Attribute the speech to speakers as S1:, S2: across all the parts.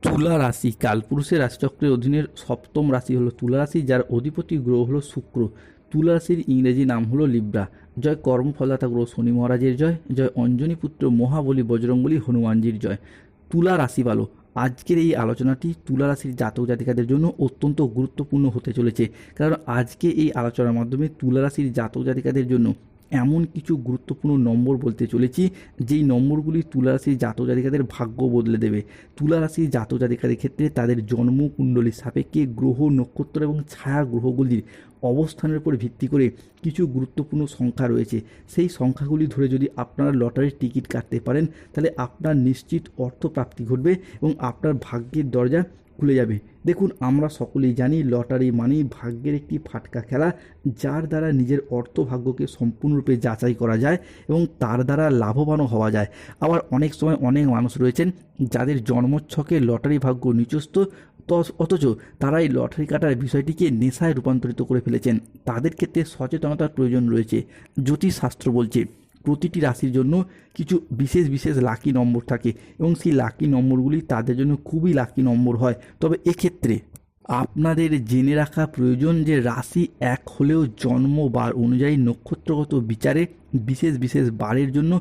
S1: তুলা রাশি কালপুরুষের রাশিচক্রের অধীনের সপ্তম রাশি হলো তুলা রাশি, যার অধিপতি গ্রহ হলো শুক্র। তুলা রাশির ইংরেজি নাম হলো লিব্রা। জয় কর্মফলদাতা গ্রহ শনি মহারাজের জয়, জয় অঞ্জনী পুত্র মহাবলী বজরংবলী হনুমানজির জয়। তুলা রাশি ভালো। আজকের এই আলোচনাটি তুলা রাশির জাতক জাতিকাদের জন্য অত্যন্ত গুরুত্বপূর্ণ হতে চলেছে, কারণ আজকে এই আলোচনার মাধ্যমে তুলা রাশির জাতক জাতিকাদের জন্য এমন কিছু গুরুত্বপূর্ণ নম্বর বলতে চলেছি যেই নম্বরগুলি তুলা রাশির জাতক জাতিকাদের ভাগ্য বদলে দেবে। তুলা রাশির জাতক জাতিকাদের ক্ষেত্রে তাদের জন্মকুণ্ডলীর সাপেক্ষে গ্রহ নক্ষত্র এবং ছায়া গ্রহগুলির অবস্থানের উপর ভিত্তি করে কিছু গুরুত্বপূর্ণ সংখ্যা রয়েছে। সেই সংখ্যাগুলি ধরে যদি আপনারা লটারির টিকিট কাটতে পারেন, তাহলে আপনার নিশ্চিত অর্থপ্রাপ্তি ঘটবে এবং আপনার ভাগ্যের দরজা খুলে যাবে। দেখুন, আমরা সকলেই জানি লটারি মানেই ভাগ্যের একটি ফাটকা খেলা, যার দ্বারা নিজের অর্থভাগ্যকে সম্পূর্ণরূপে যাচাই করা যায় এবং তার দ্বারা লাভবানও হওয়া যায়। আবার অনেক সময় অনেক মানুষ রয়েছেন যাদের জন্মছকে লটারি ভাগ্য নিচস্থ, অথচ তারা এই লটারি কাটার বিষয়টিকে নেশায় রূপান্তরিত করে ফেলেছেন। তাদের ক্ষেত্রে সচেতনতার প্রয়োজন রয়েছে। জ্যোতিষশাস্ত্র বলছে প্রতিটি রাশির জন্য কিছু বিশেষ বিশেষ লাকি নম্বর থাকে এবং সেই লাকি নম্বরগুলি তাদের জন্য খুবই লাকি নম্বর হয়। তবে এক্ষেত্রে আপনাদের জেনে রাখা প্রয়োজন যে রাশি এক হলেও জন্মবার অনুযায়ী নক্ষত্রগত বিচারে বিশেষ বিশেষ বারের জন্য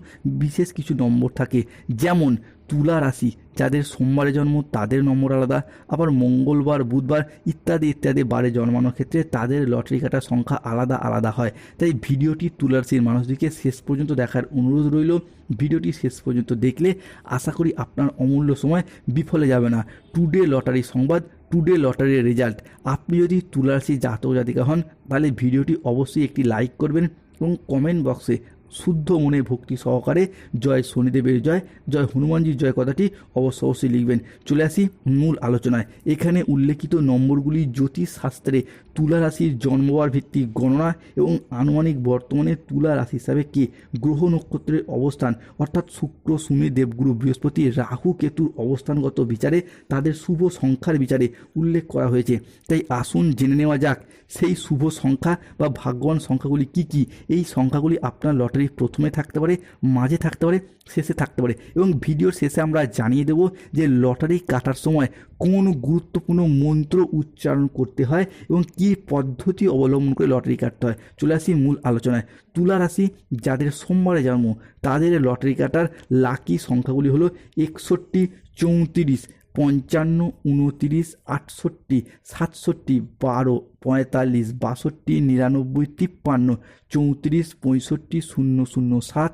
S1: বিশেষ কিছু নম্বর থাকে। যেমন তুলা রাশি যাদের সোমবারে জন্ম তাদের নম্বর আলাদা, আবার মঙ্গলবার, বুধবার ইত্যাদি ইত্যাদি বারে জন্মানোর ক্ষেত্রে তাদের লটারি কাটার সংখ্যা আলাদা আলাদা হয়। তাই ভিডিওটি তুলা রাশির মানুষদেরকে শেষ পর্যন্ত দেখার অনুরোধ রইল। ভিডিওটি শেষ পর্যন্ত দেখলে আশা করি আপনার অমূল্য সময় বিফলে যাবে না। টুডে লটারি সংবাদ, টুডে লটারির রেজাল্ট। আপনি যদি তুলা রাশির জাতক জাতিকা হন, তাহলে ভিডিওটি অবশ্যই একটি লাইক করবেন এবং কমেন্ট বক্সে শুদ্ধ মনে ভক্তি সহকারে জয় শনিদেবের জয়, জয় হনুমানজির জয় কথাটি অবশ্যই লিখবেন। চলে আসি মূল আলোচনায়। এখানে উল্লেখিত নম্বরগুলি জ্যোতিষশাস্ত্রে তুলা রাশির জন্মবার ভিত্তিক গণনা এবং আনুমানিক বর্তমানে তুলা রাশি হিসাবে কে গ্রহ নক্ষত্রের অবস্থান, অর্থাৎ শুক্র, শনি, দেবগুরু, বৃহস্পতি, রাহু, কেতুর অবস্থানগত বিচারে তাদের শুভ সংখ্যার বিচারে উল্লেখ করা হয়েছে। তাই আসুন জেনে নেওয়া যাক সেই শুভ সংখ্যা বা ভাগ্যবান সংখ্যাগুলি কি কি। এই সংখ্যাগুলি আপনার লটারি প্রথমে থাকতে পারে, মাঝে থাকতে পারে, শেষে থাকতে পারে এবং ভিডিওর শেষে আমরা জানিয়ে দেব যে লটারি কাটার সময় কোন গুরুত্বপূর্ণ মন্ত্র উচ্চারণ করতে হয় এবং কী পদ্ধতি অবলম্বন করে লটারি কাটতে হয়। চলে আসি মূল আলোচনায়। তুলা রাশি যাদের সোমবারে জন্ম তাদের লটারি কাটার লাকি সংখ্যাগুলি হলো 61, 34, 55, 29, 68, 67, 12, 45, 62, 99, 53, 34, 65, 007,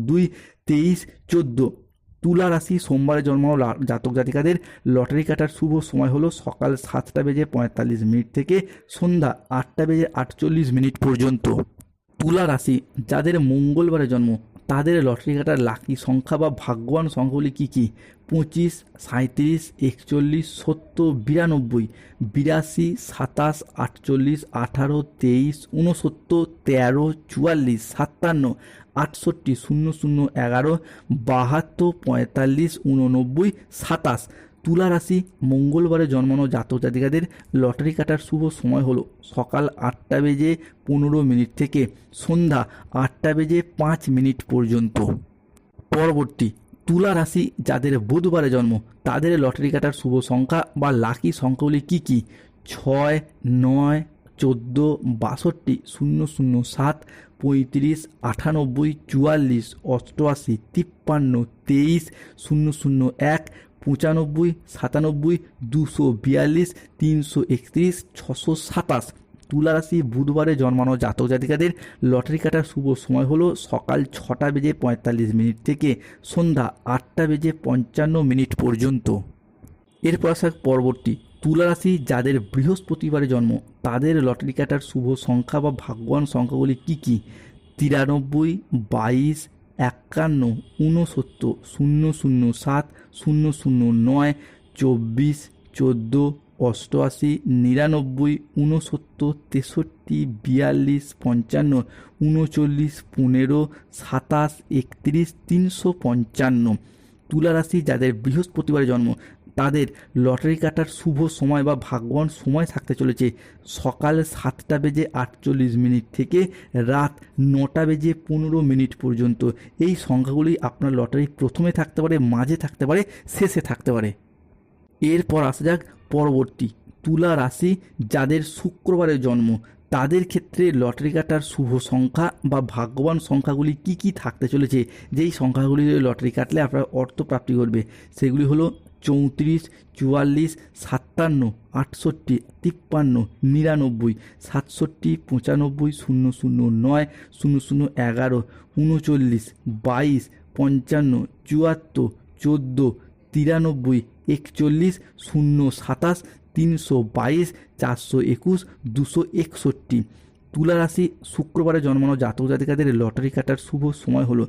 S1: 02, 23, 14। তুলা রাশি সোমবারে জন্মানো জাতক জাতিকাদের লটারি কাটার শুভ সময় হলো সকাল 7:45 থেকে সন্ধ্যা 8:48 পর্যন্ত। তুলা রাশি যাদের মঙ্গলবারে জন্ম তাদের লটারি কাটার লাকি সংখ্যা বা ভাগ্যবান সংখ্যাগুলি কী কী? 25, 37, 41, 70, 92, 82, 27, 48, 18, 23, 69, 13, 44, 57, 68, 00, 11, 72, 45, 89, 27। তুলা রাশি মঙ্গলবারে জন্মানো জাতক জাতিকাদের লটারি কাটার শুভ সময় হলো সকাল 8:15 থেকে সন্ধ্যা 8:05 পর্যন্ত। পরবর্তী তুলা রাশি যাদের বুধবারে জন্ম তাদের লটারি কাটার শুভ সংখ্যা বা লাকি সংখ্যাগুলি কী কী? 6, 9, 14, 62, 007, 35, 98, 44, 88, 53, 23, 001, 95, 97, 242, 331, 627। তুলা রাশি বুধবারে জন্মানো জাতক জাতিকাদের লটারি কাটার শুভ সময় হলো সকাল 6:45 থেকে সন্ধ্যা 8:55 পর্যন্ত। এরপর আসা পরবর্তী তুলা রাশি যাদের বৃহস্পতিবারে জন্ম তাদের লটারি কাটার শুভ সংখ্যা বা ভাগ্যবান সংখ্যাগুলি কী কী? 93, 22, 51, 69, 007, 009, 24, 14, 88, 99, 69, 63, 42, 55, 39, 15, 27, 31, 355। তুলা রাশি যাদের বৃহস্পতিবারে জন্ম তাদের লটারি কাটার শুভ সময় বা ভাগ্যবান সময় থাকতে চলেছে সকাল 7:48 থেকে রাত 9:15 পর্যন্ত। এই সংখ্যাগুলি আপনার লটারি প্রথমে থাকতে পারে, মাঝে থাকতে পারে, শেষে থাকতে পারে। এরপর আসা যাক পরবর্তী তুলা রাশি যাদের শুক্রবারে জন্ম, তাদের ক্ষেত্রে লটারি কাটার শুভ সংখ্যা বা ভাগ্যবান সংখ্যাগুলি কি কি থাকতে চলেছে, যেই সংখ্যাগুলি লটারি কাটলে আপনার অর্থ প্রাপ্তি ঘটবে, সেগুলি হলো 34, 44, 57, 68, 53, 99, 67, 95, 009, 0011, 39, 22, 55, 74, 14, 93, 41, 027, 322, 421, 261। তুলা রাশি শুক্রবারে জন্মানো জাতক জাতিকাদের লটারি কাটার শুভ সময় হলো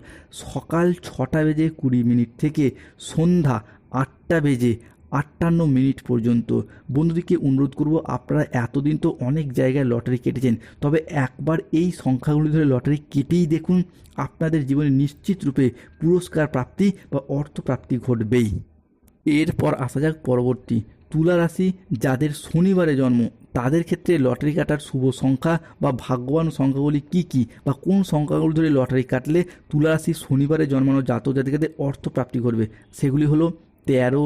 S1: সকাল 6:20 থেকে সন্ধ্যা 8:58 পর্যন্ত। বন্ধুদেরকে অনুরোধ করব, আপনারা এতদিন তো অনেক জায়গায় লটারি কেটেছেন, তবে একবার এই সংখ্যাগুলি ধরে লটারি কেটেই দেখুন, আপনাদের জীবনে নিশ্চিত রূপে পুরস্কার প্রাপ্তি বা অর্থ প্রাপ্তি ঘটবেই। এরপর আসা যাক পরবর্তী তুলা রাশি যাদের শনিবারে জন্ম, তাদের ক্ষেত্রে লটারি কাটার শুভ সংখ্যা বা ভাগ্যবান সংখ্যাগুলি কি কি বা কোন সংখ্যাগুলি ধরে লটারি কাটলে তুলা রাশি শনিবারে জন্মানো জাতক জাতিকাদের অর্থ প্রাপ্তি ঘটবে, সেগুলি হলো 13,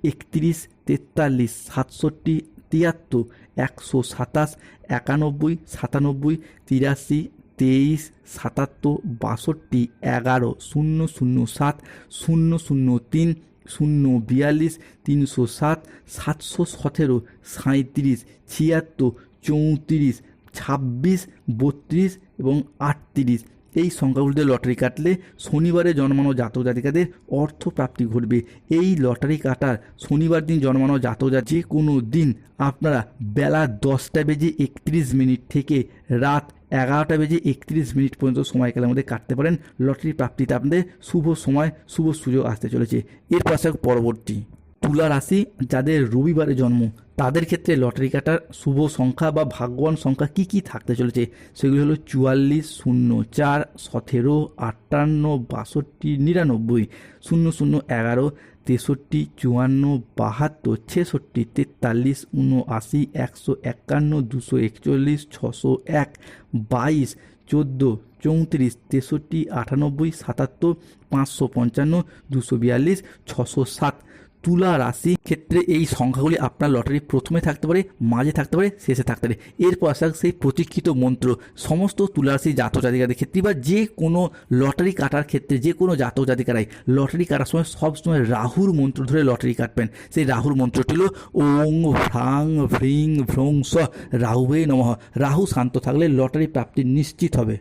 S1: 31, 43, 67, 73, 127, 91, 97, 83, 23, 77, 62, 11, 007, 003, 042, 307, 717, 37, 76, 34, 26, 32 এবং 38। এই সংখ্যাগুলিতে লটারি কাটলে শনিবারে জন্মানো জাতক জাতিকাদের অর্থ প্রাপ্তি ঘটবে। এই লটারি কাটার শনিবার দিন জন্মানো জাতক জাতিকা যে কোনো দিন আপনারা বেলা 10:31 থেকে রাত 11:31 পর্যন্ত সময়কালের মধ্যে কাটতে পারেন। লটারি প্রাপ্তিতে আপনাদের শুভ সময় শুভ সুযোগ আসতে চলেছে। এর পাশে পরবর্তী তুলা রাশি যাদের রবিবারে জন্ম, তাদের ক্ষেত্রে লটারি কাটার শুভ সংখ্যা বা ভাগ্যবান সংখ্যা কি কি থাকতে চলেছে, সেগুলি হলো 44, 04, 17, 58, 62, 99, 0011, 63, 54, 72, 66, 43, 79, 151, 241, 601, 22, 14, 34, 63, 98, 77, 555, 242, 607। তুলা রাশি ক্ষেত্রে এই সংখ্যাগুলি আপনার লটারি প্রথমে থাকতে পারে, মাঝে থাকতে পারে, শেষে থাকতে পারে। এরপর আসা সেই প্রতীক্ষিত মন্ত্র সমস্ত তুলা রাশি জাতক জাতিকাদের ক্ষেত্রে বা যে কোনো লটারি কাটার ক্ষেত্রে যে কোনো জাতক জাতিকারাই লটারি কাটার সময় সবসময় রাহুর মন্ত্র ধরে লটারি কাটবেন। সেই রাহুর মন্ত্রটি হলো ওং ভ্রাং ভ্রিং ভ্রং স রাহুবে নমঃ। রাহু শান্ত থাকলে লটারি প্রাপ্তি নিশ্চিত হবে।